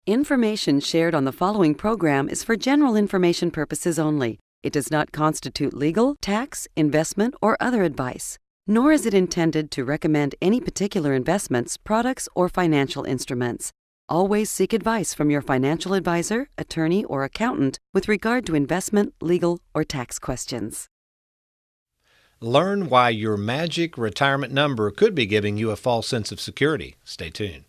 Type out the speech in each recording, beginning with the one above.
Information shared on the following program is for general information purposes only. It does not constitute legal, tax, investment, or other advice, nor is it intended to recommend any particular investments, products, or financial instruments. Always seek advice from your financial advisor, attorney, or accountant with regard to investment, legal, or tax questions. Learn why your magic retirement number could be giving you a false sense of security. Stay tuned.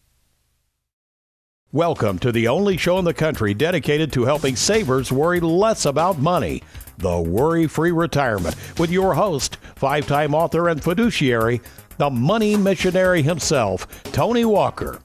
Welcome to the only show in the country dedicated to helping savers worry less about money, the WorryFree Retirement, with your host, five-time author and fiduciary, the money missionary himself, Tony Walker.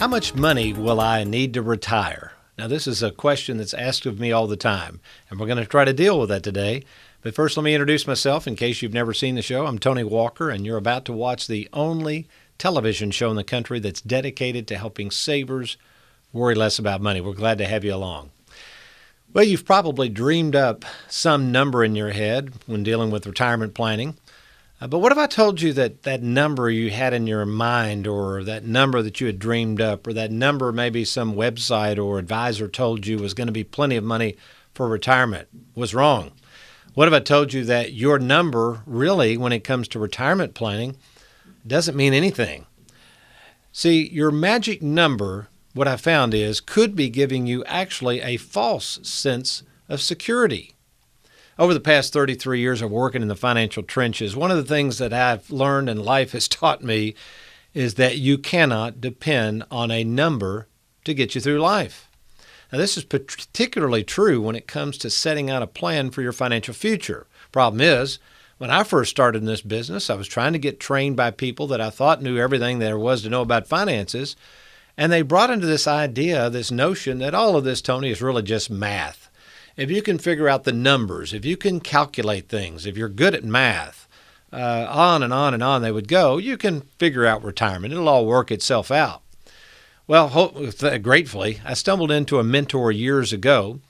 How much money will I need to retire? Now, this is a question that's asked of me all the time, and we're going to try to deal with that today. But first, let me introduce myself in case you've never seen the show. I'm Tony Walker, and you're about to watch the only television show in the country that's dedicated to helping savers worry less about money. We're glad to have you along. Well, you've probably dreamed up some number in your head when dealing with retirement planning. But what if I told you that that number you had in your mind, or that number that you had dreamed up, or that number maybe some website or advisor told you was going to be plenty of money for retirement was wrong? What if I told you that your number really, when it comes to retirement planning, doesn't mean anything? See, your magic number, what I found is, could be giving you actually a false sense of security. Over the past 33 years of working in the financial trenches, one of the things that I've learned and life has taught me is that you cannot depend on a number to get you through life. Now, this is particularly true when it comes to setting out a plan for your financial future. Problem is, when I first started in this business, I was trying to get trained by people that I thought knew everything there was to know about finances, and they brought into this idea, this notion that all of this, Tony, is really just math. If you can figure out the numbers, if you can calculate things, if you're good at math, on and on and on they would go, you can figure out retirement. It'll all work itself out. Well, gratefully, I stumbled into a mentor years ago,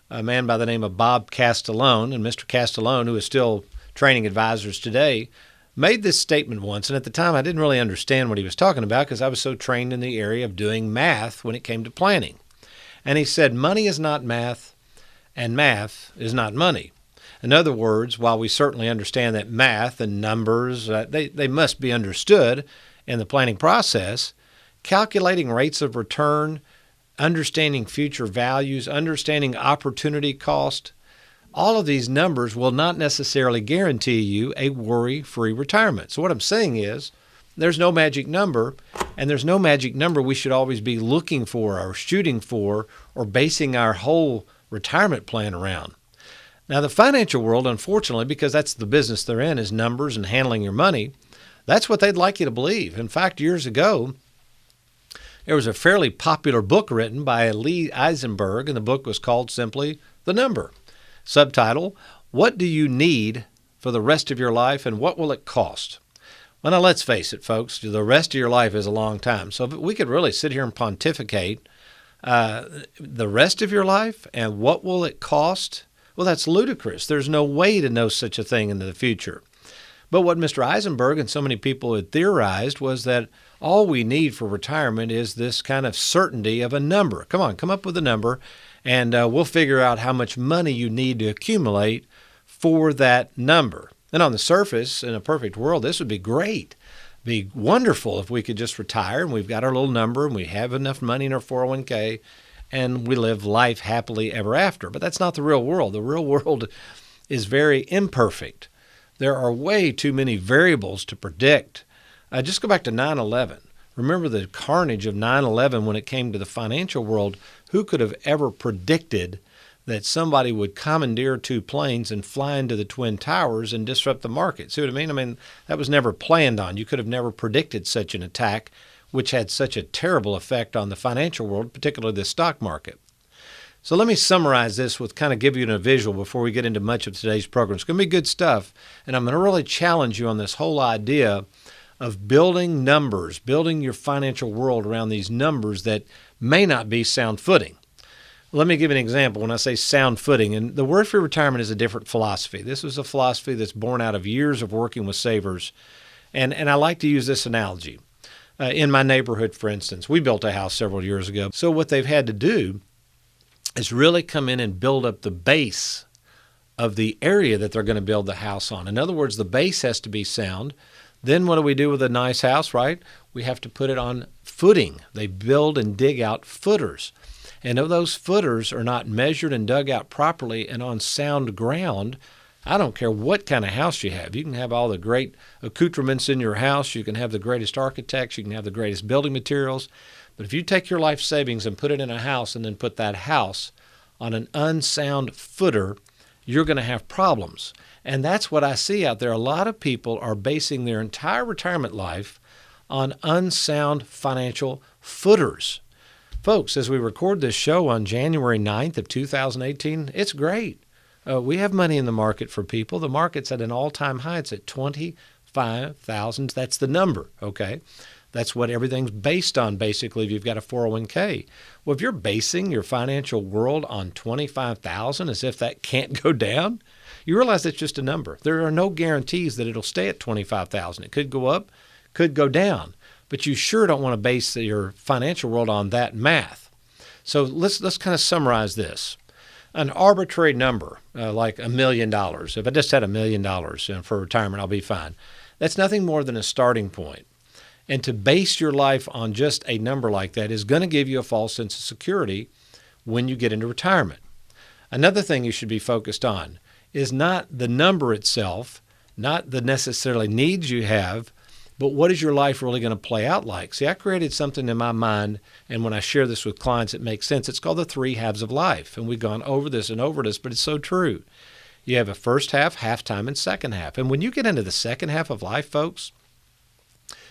a man by the name of Bob Castellone, and Mr. Castellone, who is still training advisors today, made this statement once, and at the time I didn't really understand what he was talking about because I was so trained in the area of doing math when it came to planning. And he said, money is not math, and math is not money. In other words, while we certainly understand that math and numbers, they must be understood in the planning process, calculating rates of return, understanding future values, understanding opportunity cost, all of these numbers will not necessarily guarantee you a worry-free retirement. So what I'm saying is, there's no magic number, and there's no magic number we should always be looking for or shooting for or basing our whole retirement plan around. Now, the financial world, unfortunately, because that's the business they're in, is numbers and handling your money. That's what they'd like you to believe. In fact, years ago, there was a fairly popular book written by Lee Eisenberg, and the book was called simply The Number. Subtitle, What Do You Need for the Rest of Your Life, and What Will It Cost? Well, now, let's face it, folks, the rest of your life is a long time. So we could really sit here and pontificate the rest of your life and what will it cost? Well, that's ludicrous. There's no way to know such a thing into the future. But what Mr. Eisenberg and so many people had theorized was that all we need for retirement is this kind of certainty of a number. Come on, come up with a number, and we'll figure out how much money you need to accumulate for that number. And on the surface, in a perfect world, this would be great. Be wonderful if we could just retire and we've got our little number and we have enough money in our 401k and we live life happily ever after. But that's not the real world. The real world is very imperfect. There are way too many variables to predict. Just go back to 9/11. Remember the carnage of 9/11 when it came to the financial world. Who could have ever predicted that somebody would commandeer two planes and fly into the Twin Towers and disrupt the market? See what I mean? I mean, that was never planned on. You could have never predicted such an attack, which had such a terrible effect on the financial world, particularly the stock market. So let me summarize this with kind of give you a visual before we get into much of today's program. It's going to be good stuff, and I'm going to really challenge you on this whole idea of building numbers, building your financial world around these numbers that may not be sound footing. Let me give you an example when I say sound footing. And the WorryFree Retirement is a different philosophy. This is a philosophy that's born out of years of working with savers. And I like to use this analogy. In my neighborhood, for instance, we built a house several years ago. So what they've had to do is really come in and build up the base of the area that they're going to build the house on. In other words, the base has to be sound. Then what do we do with a nice house, right? We have to put it on footing. They build and dig out footers. And if those footers are not measured and dug out properly and on sound ground, I don't care what kind of house you have. You can have all the great accoutrements in your house. You can have the greatest architects. You can have the greatest building materials. But if you take your life savings and put it in a house and then put that house on an unsound footer, you're going to have problems. And that's what I see out there. A lot of people are basing their entire retirement life on unsound financial footers. Folks, as we record this show on January 9th of 2018, it's great. We have money in the market for people. The market's at an all-time high. It's at 25,000. That's the number, okay? That's what everything's based on, basically, if you've got a 401k. Well, if you're basing your financial world on 25,000 as if that can't go down, you realize that's just a number. There are no guarantees that it'll stay at 25,000. It could go up, could go down. But you sure don't want to base your financial world on that math. So let's kind of summarize this. An arbitrary number, like $1 million. If I just had $1 million for retirement, I'll be fine. That's nothing more than a starting point. And to base your life on just a number like that is going to give you a false sense of security when you get into retirement. Another thing you should be focused on is not the number itself, not the necessarily needs you have, but what is your life really going to play out like? See, I created something in my mind, and when I share this with clients, it makes sense. It's called the 3 halves of life, and we've gone over this and over this, but it's so true. You have a first half, halftime, and second half. And when you get into the second half of life, folks,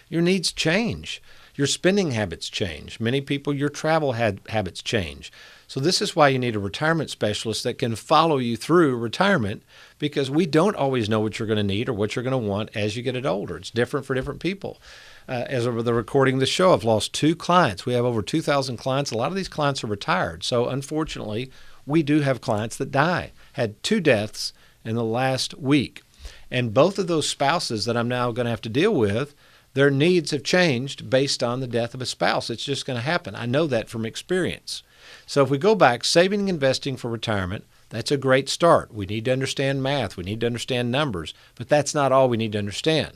your needs change. Your spending habits change. Many people, your travel habits change. So this is why you need a retirement specialist that can follow you through retirement, because we don't always know what you're going to need or what you're going to want as you get older. It's different for different people. As over the recording of the show, I've lost 2 clients. We have over 2,000 clients. A lot of these clients are retired. So unfortunately, we do have clients that die. Had 2 deaths in the last week. And both of those spouses that I'm now going to have to deal with, their needs have changed based on the death of a spouse. It's just going to happen. I know that from experience. So if we go back, saving and investing for retirement, that's a great start. We need to understand math. We need to understand numbers. But that's not all we need to understand.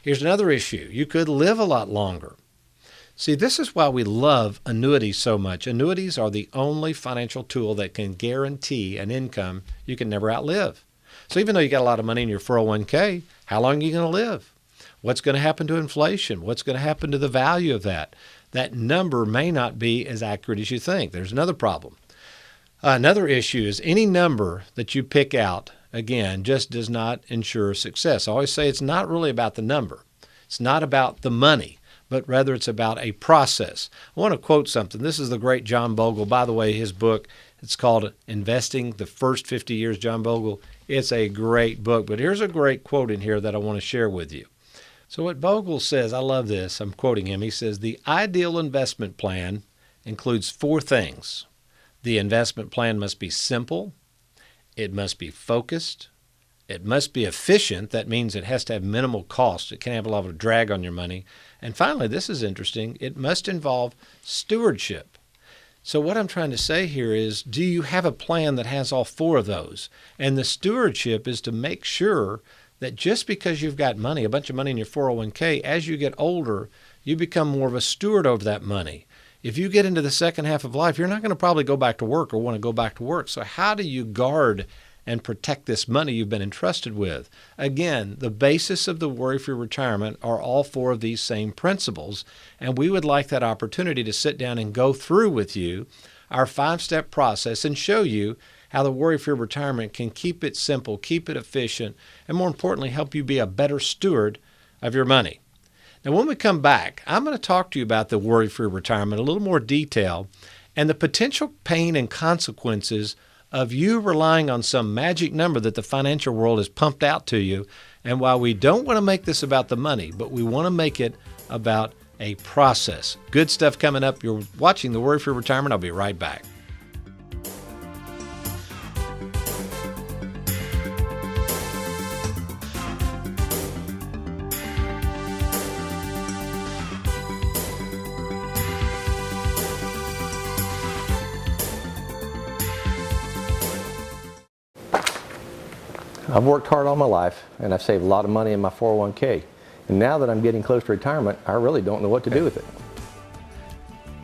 Here's another issue. You could live a lot longer. See, this is why we love annuities so much. Annuities are the only financial tool that can guarantee an income you can never outlive. So even though you got a lot of money in your 401k, how long are you going to live? What's going to happen to inflation? What's going to happen to the value of that? That number may not be as accurate as you think. There's another problem. Another issue is any number that you pick out, again, just does not ensure success. I always say it's not really about the number. It's not about the money, but rather it's about a process. I want to quote something. This is the great John Bogle. By the way, his book, it's called Investing the First 50 Years, John Bogle. It's a great book, but here's a great quote in here that I want to share with you. So what Bogle says, I love this, I'm quoting him, he says, the ideal investment plan includes 4 things. The investment plan must be simple, it must be focused, it must be efficient, that means it has to have minimal cost, it can't have a lot of drag on your money, and finally, this is interesting, it must involve stewardship. So what I'm trying to say here is, do you have a plan that has all 4 of those? And the stewardship is to make sure that just because you've got money, a bunch of money in your 401k, as you get older, you become more of a steward over that money. If you get into the second half of life, you're not going to probably go back to work or want to go back to work. So how do you guard and protect this money you've been entrusted with? Again, the basis of the Worry-Free Retirement are all 4 of these same principles, and we would like that opportunity to sit down and go through with you our 5-step process and show you how the Worry-Free Retirement can keep it simple, keep it efficient, and more importantly, help you be a better steward of your money. Now, when we come back, I'm going to talk to you about the Worry-Free Retirement in a little more detail and the potential pain and consequences of you relying on some magic number that the financial world has pumped out to you. And while we don't want to make this about the money, but we want to make it about a process. Good stuff coming up. You're watching the Worry-Free Retirement. I'll be right back. I've worked hard all my life, and I've saved a lot of money in my 401k. And now that I'm getting close to retirement, I really don't know what to do with it.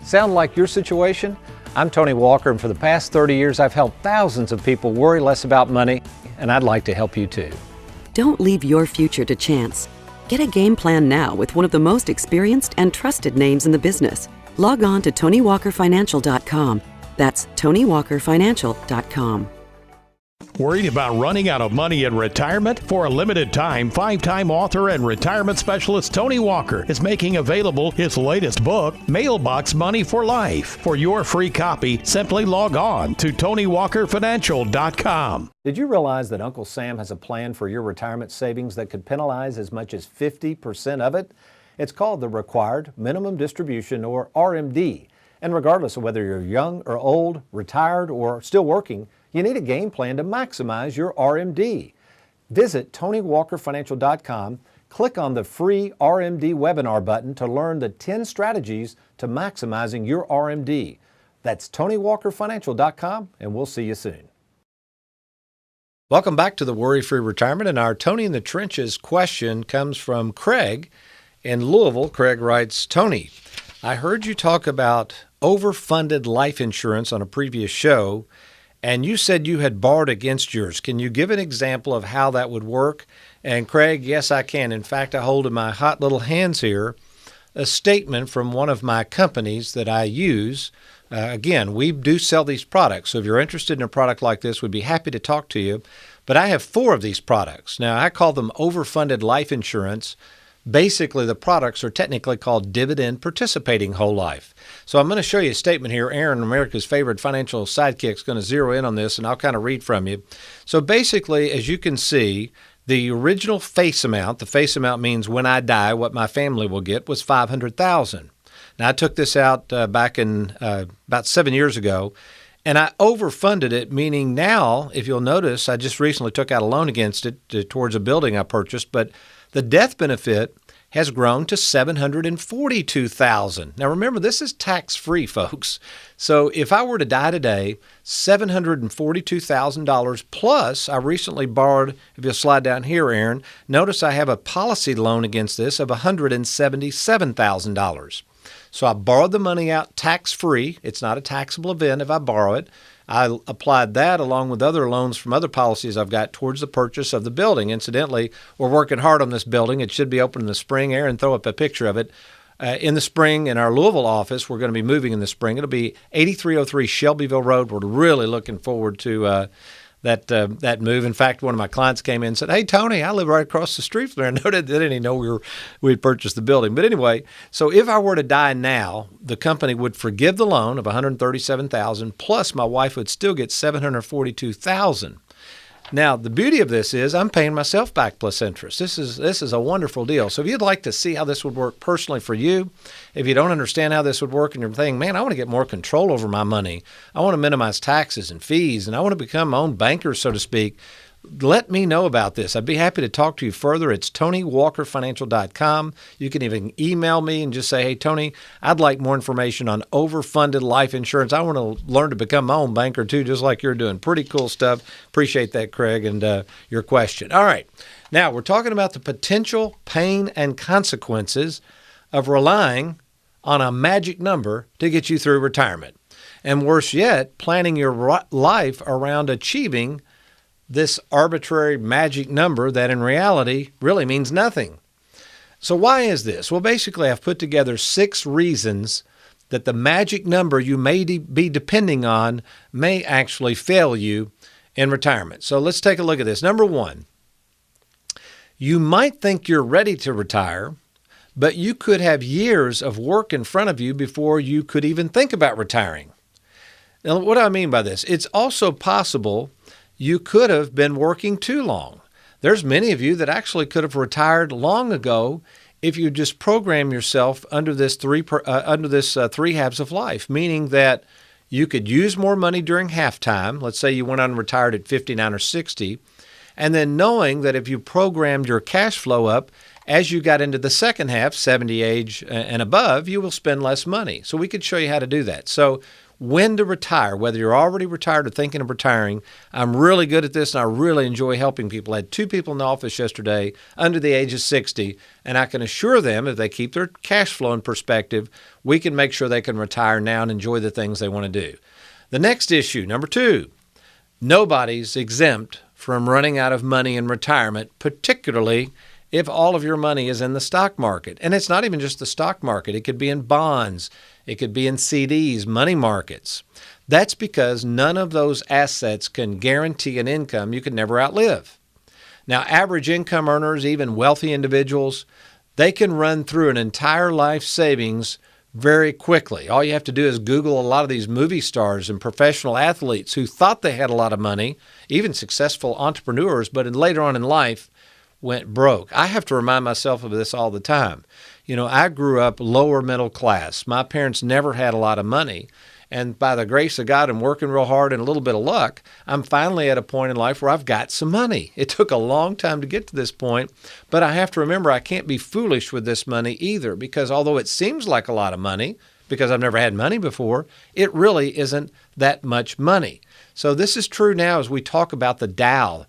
Sound like your situation? I'm Tony Walker, and for the past 30 years, I've helped thousands of people worry less about money, and I'd like to help you too. Don't leave your future to chance. Get a game plan now with one of the most experienced and trusted names in the business. Log on to TonyWalkerFinancial.com. That's TonyWalkerFinancial.com. Worried about running out of money in retirement? For a limited time, five-time author and retirement specialist Tony Walker is making available his latest book, Mailbox Money for Life. For your free copy, simply log on to TonyWalkerFinancial.com. Did you realize that Uncle Sam has a plan for your retirement savings that could penalize as much as 50% of it? It's called the Required Minimum Distribution, or RMD. And regardless of whether you're young or old, retired or still working, you need a game plan to maximize your RMD. Visit TonyWalkerFinancial.com, click on the free RMD webinar button to learn the 10 strategies to maximizing your RMD. That's TonyWalkerFinancial.com, and we'll see you soon. Welcome back to the Worry-Free Retirement, and our Tony in the Trenches question comes from Craig in Louisville. Craig writes, Tony, I heard you talk about overfunded life insurance on a previous show, and you said you had borrowed against yours. Can you give an example of how that would work? And Craig, yes, I can. In fact, I hold in my hot little hands here a statement from one of my companies that I use. Again, we do sell these products, so if you're interested in a product like this, we'd be happy to talk to you. But I have 4 of these products. Now, I call them overfunded life insurance. Basically, the products are technically called dividend participating whole life. So I'm going to show you a statement here. Aaron, America's favorite financial sidekick, is going to zero in on this, and I'll kind of read from you. So basically, as you can see, the original face amount, the face amount means when I die, what my family will get, was $500,000. Now, I took this out back in about 7 years ago, and I overfunded it, meaning now, if you'll notice, I just recently took out a loan against it towards a building I purchased, but the death benefit has grown to $742,000. Now remember, this is tax-free, folks. So if I were to die today, $742,000 plus I recently borrowed, if you'll slide down here, Aaron, notice I have a policy loan against this of $177,000. So I borrowed the money out tax-free. It's not a taxable event if I borrow it. I applied that along with other loans from other policies I've got towards the purchase of the building. Incidentally, we're working hard on this building. It should be open in the spring. Aaron, throw up a picture of it. In the spring, in our Louisville office, we're going to be moving in the spring. It'll be 8303 Shelbyville Road. We're really looking forward to that move. In fact, one of my clients came in and said, "Hey, Tony, I live right across the street from there." I noted they didn't even know we'd purchased the building. But anyway, so if I were to die now, the company would forgive the loan of $137,000, plus my wife would still get $742,000. Now, the beauty of this is I'm paying myself back plus interest. This is a wonderful deal. So if you'd like to see how this would work personally for you, if you don't understand how this would work and you're thinking, man, I want to get more control over my money, I want to minimize taxes and fees, and I want to become my own banker, so to speak, let me know about this. I'd be happy to talk to you further. It's TonyWalkerFinancial.com. You can even email me and just say, hey, Tony, I'd like more information on overfunded life insurance. I want to learn to become my own banker too, just like you're doing. Pretty cool stuff. Appreciate that, Craig, and your question. All right. Now, we're talking about the potential pain and consequences of relying on a magic number to get you through retirement. And worse yet, planning your life around achieving this arbitrary magic number that in reality really means nothing. So why is this? Well, basically, I've put together 6 reasons that the magic number you may be depending on may actually fail you in retirement. So let's take a look at this. Number 1, you might think you're ready to retire, but you could have years of work in front of you before you could even think about retiring. Now, what do I mean by this? It's also possible you could have been working too long. There's many of you that actually could have retired long ago if you just program yourself under this three halves of life, meaning that you could use more money during halftime. Let's say you went on and retired at 59 or 60, and then knowing that if you programmed your cash flow up as you got into the second half, 70 age and above, you will spend less money. So we could show you how to do that. So when to retire, whether you're already retired or thinking of retiring. I'm really good at this, and I really enjoy helping people. I had 2 people in the office yesterday under the age of 60, and I can assure them if they keep their cash flow in perspective, we can make sure they can retire now and enjoy the things they want to do. The next issue, number 2, nobody's exempt from running out of money in retirement, particularly if all of your money is in the stock market. And it's not even just the stock market. It could be in bonds. It could be in CDs, money markets. That's because none of those assets can guarantee an income you could never outlive. Now, average income earners, even wealthy individuals, they can run through an entire life savings very quickly. All you have to do is Google a lot of these movie stars and professional athletes who thought they had a lot of money, even successful entrepreneurs, but later on in life went broke. I have to remind myself of this all the time. You know, I grew up lower middle class. My parents never had a lot of money. And by the grace of God and working real hard and a little bit of luck, I'm finally at a point in life where I've got some money. It took a long time to get to this point, but I have to remember I can't be foolish with this money either, because although it seems like a lot of money, because I've never had money before, it really isn't that much money. So this is true now as we talk about the Dow.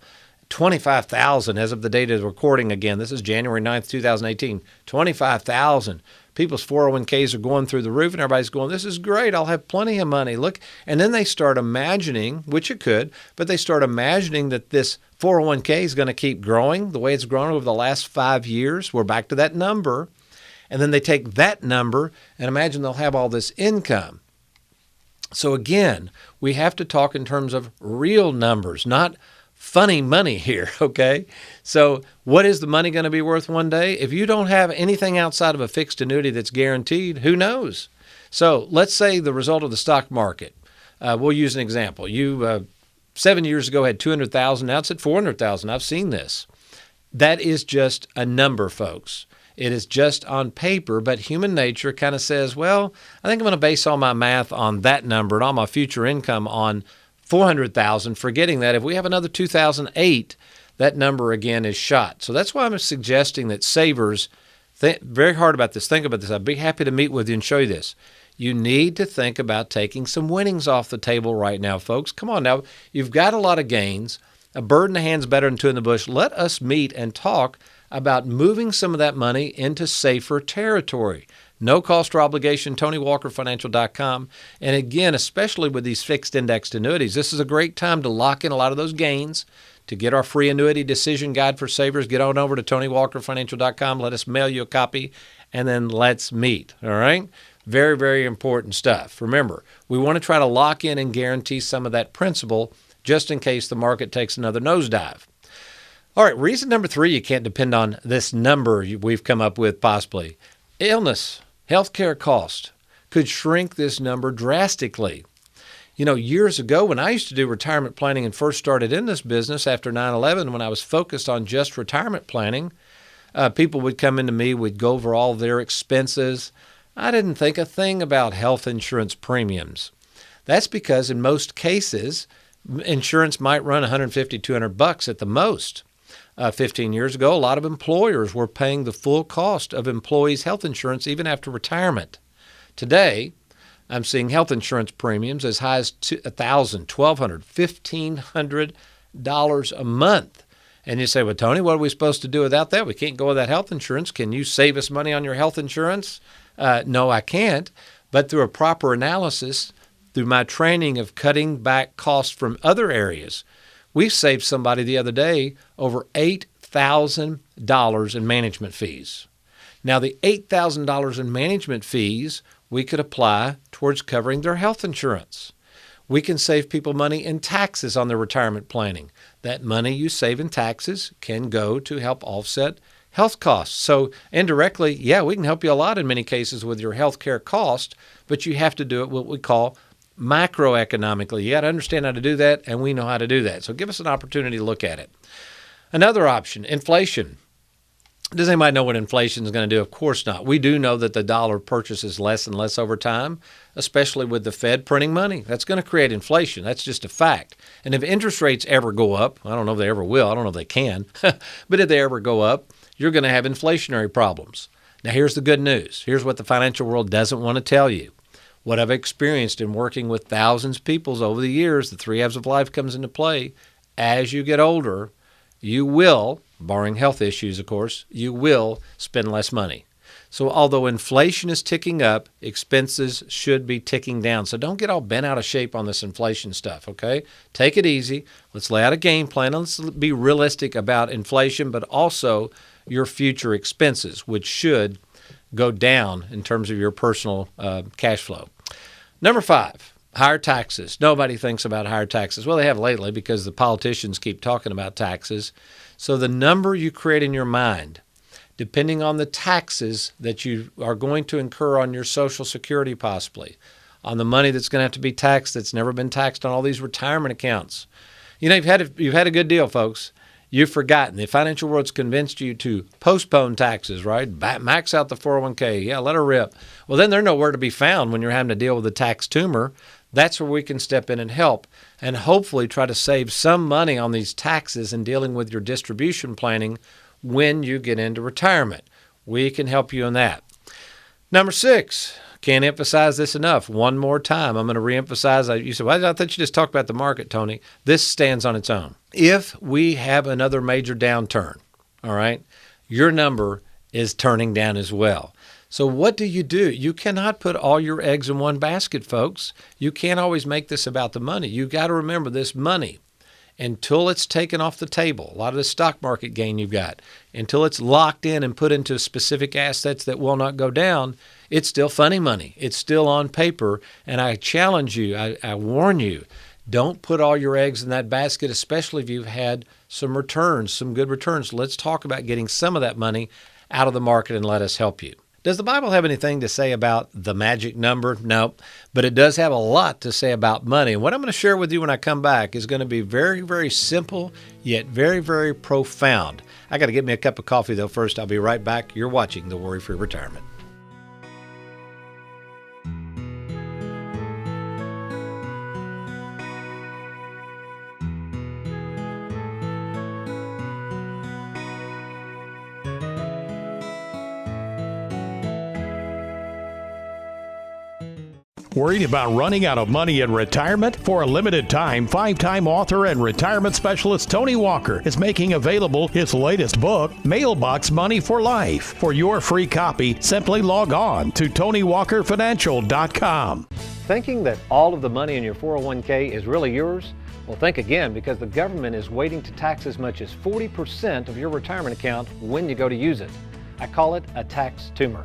25,000 as of the date of the recording again. This is January 9th, 2018. 25,000. People's 401ks are going through the roof, and everybody's going, this is great. I'll have plenty of money. Look. And then they start imagining, which it could, but they start imagining that this 401k is going to keep growing the way it's grown over the last 5 years. We're back to that number. And then they take that number and imagine they'll have all this income. So again, we have to talk in terms of real numbers, not funny money here, okay? So what is the money going to be worth one day? If you don't have anything outside of a fixed annuity that's guaranteed, who knows? So let's say the result of the stock market. We'll use an example. You 7 years ago had 200,000. Now it's at 400,000. I've seen this. That is just a number, folks. It is just on paper, but human nature kind of says, well, I think I'm going to base all my math on that number and all my future income on 400,000, forgetting that if we have another 2008, that number again is shot. So that's why I'm suggesting that savers think very hard about this. Think about this. I'd be happy to meet with you and show you this. You need to think about taking some winnings off the table right now, folks. Come on now. You've got a lot of gains. A bird in the hand's better than two in the bush. Let us meet and talk about moving some of that money into safer territory. No cost or obligation, TonyWalkerFinancial.com. And again, especially with these fixed indexed annuities, this is a great time to lock in a lot of those gains. To get our free annuity decision guide for savers, get on over to TonyWalkerFinancial.com. Let us mail you a copy, and then let's meet, all right? Very, very important stuff. Remember, we want to try to lock in and guarantee some of that principal just in case the market takes another nosedive. All right, reason number 3 you can't depend on this number we've come up with possibly. Illness. Healthcare cost could shrink this number drastically. You know, years ago when I used to do retirement planning and first started in this business after 9/11, when I was focused on just retirement planning, people would come into me, we'd go over all their expenses. I didn't think a thing about health insurance premiums. That's because in most cases, insurance might run $150, $200 at the most. 15 years ago, a lot of employers were paying the full cost of employees' health insurance even after retirement. Today, I'm seeing health insurance premiums as high as $1,000, $1,200, $1,500 a month. And you say, well, Tony, what are we supposed to do without that? We can't go without health insurance. Can you save us money on your health insurance? No, I can't. But through a proper analysis, through my training of cutting back costs from other areas, we saved somebody the other day over $8,000 in management fees. Now, the $8,000 in management fees we could apply towards covering their health insurance. We can save people money in taxes on their retirement planning. That money you save in taxes can go to help offset health costs. So indirectly, yeah, we can help you a lot in many cases with your health care cost, but you have to do it what we call macroeconomically. You got to understand how to do that, and we know how to do that. So give us an opportunity to look at it. Another option, inflation. Does anybody know what inflation is going to do? Of course not. We do know that the dollar purchases less and less over time, especially with the Fed printing money. That's going to create inflation. That's just a fact. And if interest rates ever go up, I don't know if they ever will. I don't know if they can. But if they ever go up, you're going to have inflationary problems. Now, here's the good news. Here's what the financial world doesn't want to tell you. what I've experienced in working with thousands of people over the years, the 3 Halves of life comes into play. As you get older, you will, barring health issues, of course, you will spend less money. So although inflation is ticking up, expenses should be ticking down. So don't get all bent out of shape on this inflation stuff, okay? Take it easy. Let's lay out a game plan. Let's be realistic about inflation, but also your future expenses, which should go down in terms of your personal cash flow. Number 5, higher taxes. Nobody thinks about higher taxes. Well, they have lately because the politicians keep talking about taxes. So the number you create in your mind, depending on the taxes that you are going to incur on your Social Security possibly, on the money that's going to have to be taxed that's never been taxed on all these retirement accounts. You know, you've had a good deal, folks. You've forgotten. The financial world's convinced you to postpone taxes, right? Max out the 401k. Yeah, let her rip. Well, then they're nowhere to be found when you're having to deal with a tax tumor. That's where we can step in and help and hopefully try to save some money on these taxes and dealing with your distribution planning when you get into retirement. We can help you in that. Number 6, can't emphasize this enough. One more time, I'm going to reemphasize. You said, well, I thought you just talked about the market, Tony. This stands on its own. If we have another major downturn, all right, your number is turning down as well. So what do? You cannot put all your eggs in one basket, folks. You can't always make this about the money. You got to remember this money, until it's taken off the table, a lot of the stock market gain you've got, until it's locked in and put into specific assets that will not go down, it's still funny money. It's still on paper. And I challenge you, I warn you, don't put all your eggs in that basket, especially if you've had some returns, some good returns. Let's talk about getting some of that money out of the market and let us help you. Does the Bible have anything to say about the magic number? No, but it does have a lot to say about money. And what I'm going to share with you when I come back is going to be very, very simple, yet very, very profound. I got to get me a cup of coffee, though, first. I'll be right back. You're watching the Worry-Free Retirement. Worried about running out of money in retirement? For a limited time, 5-time author and retirement specialist Tony Walker is making available his latest book, Mailbox Money for Life. For your free copy, simply log on to TonyWalkerFinancial.com. Thinking that all of the money in your 401k is really yours? Well, think again, because the government is waiting to tax as much as 40% of your retirement account when you go to use it. I call it a tax tumor.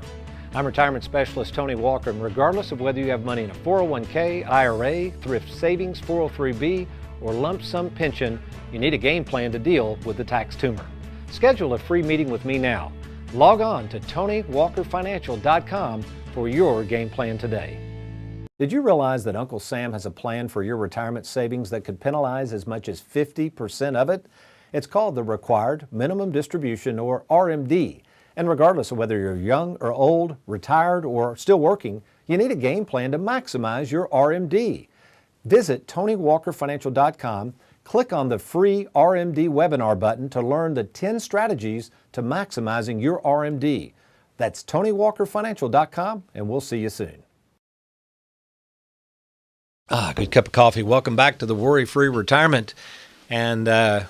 I'm retirement specialist Tony Walker, and regardless of whether you have money in a 401k, IRA, thrift savings, 403b, or lump sum pension, you need a game plan to deal with the tax tumor. Schedule a free meeting with me now. Log on to TonyWalkerFinancial.com for your game plan today. Did you realize that Uncle Sam has a plan for your retirement savings that could penalize as much as 50% of it? It's called the Required Minimum Distribution, or RMD. And regardless of whether you're young or old, retired or still working, you need a game plan to maximize your RMD. Visit TonyWalkerFinancial.com, click on the free RMD webinar button to learn the 10 strategies to maximizing your RMD. That's TonyWalkerFinancial.com, and we'll see you soon. Good cup of coffee. Welcome back to the Worry-Free Retirement. And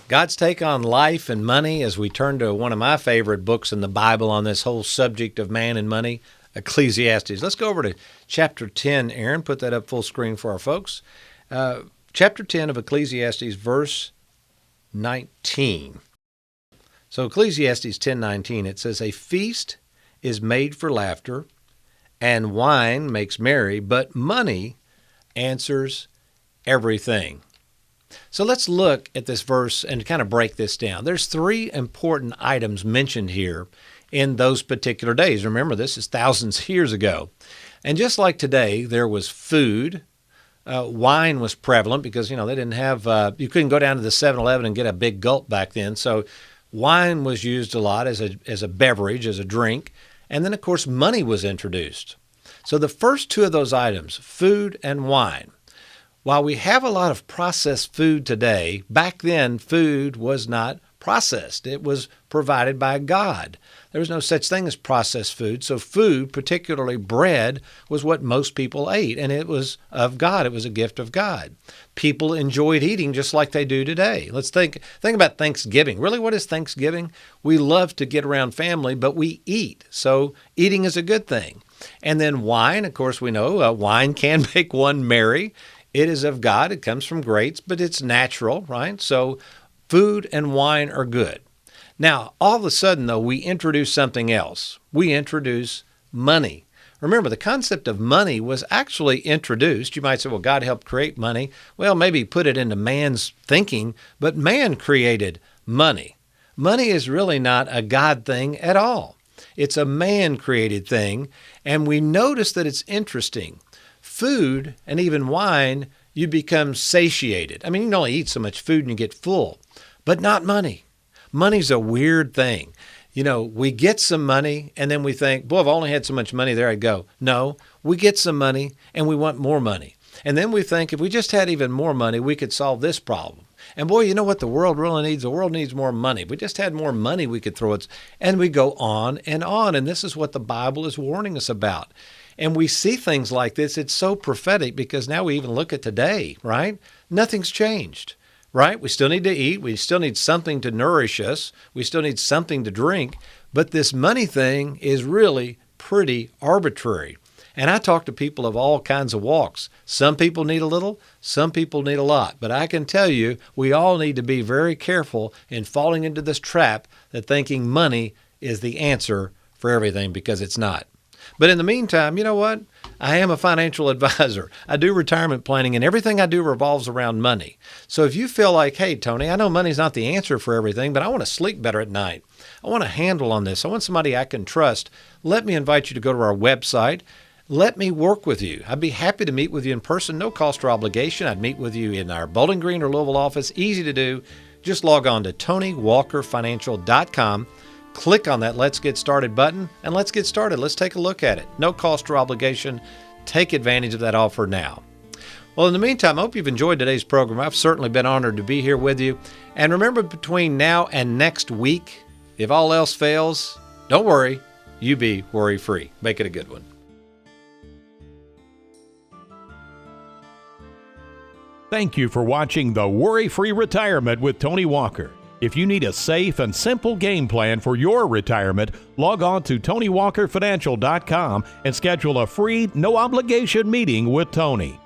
God's take on life and money as we turn to one of my favorite books in the Bible on this whole subject of man and money, Ecclesiastes. Let's go over to chapter 10, Aaron. Put that up full screen for our folks. Chapter 10 of Ecclesiastes, verse 19. So Ecclesiastes 10:19, it says, "A feast is made for laughter, and wine makes merry, but money answers everything." So let's look at this verse and kind of break this down. There's 3 important items mentioned here in those particular days. Remember, this is thousands of years ago. And just like today, there was food. Wine was prevalent because, they didn't have, you couldn't go down to the 7-Eleven and get a big gulp back then. So wine was used a lot as a beverage, as a drink. And then, of course, money was introduced. So the first 2 of those items, food and wine. While we have a lot of processed food today, back then food was not processed. It was provided by God. There was no such thing as processed food. So food, particularly bread, was what most people ate, and it was of God. It was a gift of God. People enjoyed eating just like they do today. Let's think about Thanksgiving. Really, what is Thanksgiving? We love to get around family, but we eat. So eating is a good thing. And then wine, of course, we know wine can make one merry. It is of God. It comes from grapes, but it's natural, right? So food and wine are good. Now, all of a sudden, though, we introduce something else. We introduce money. Remember, the concept of money was actually introduced. You might say, well, God helped create money. Well, maybe put it into man's thinking, but man created money. Money is really not a God thing at all. It's a man-created thing, and we notice that it's interesting. Food and even wine, you become satiated. I mean, you can only eat so much food and you get full, but not money. Money's a weird thing. You know, we get some money and then we think, boy, if I only had so much money, there I'd go. No, we get some money and we want more money. And then we think if we just had even more money, we could solve this problem. And boy, you know what the world really needs? The world needs more money. If we just had more money, we could throw it. And we go on. And this is what the Bible is warning us about. And we see things like this. It's so prophetic because now we even look at today, right? Nothing's changed. Right? We still need to eat. We still need something to nourish us. We still need something to drink. But this money thing is really pretty arbitrary. And I talk to people of all kinds of walks. Some people need a little, some people need a lot. But I can tell you, we all need to be very careful in falling into this trap that thinking money is the answer for everything, because it's not. But in the meantime, you know what? I am a financial advisor. I do retirement planning, and everything I do revolves around money. So if you feel like, hey, Tony, I know money's not the answer for everything, but I want to sleep better at night. I want a handle on this. I want somebody I can trust. Let me invite you to go to our website. Let me work with you. I'd be happy to meet with you in person, no cost or obligation. I'd meet with you in our Bowling Green or Louisville office. Easy to do. Just log on to TonyWalkerFinancial.com. Click on that Let's Get Started button, and let's get started. Let's take a look at it. No cost or obligation. Take advantage of that offer now. Well, in the meantime, I hope you've enjoyed today's program. I've certainly been honored to be here with you. And remember, between now and next week, if all else fails, don't worry. You be worry-free. Make it a good one. Thank you for watching the Worry-Free Retirement with Tony Walker. If you need a safe and simple game plan for your retirement, log on to TonyWalkerFinancial.com and schedule a free, no-obligation meeting with Tony.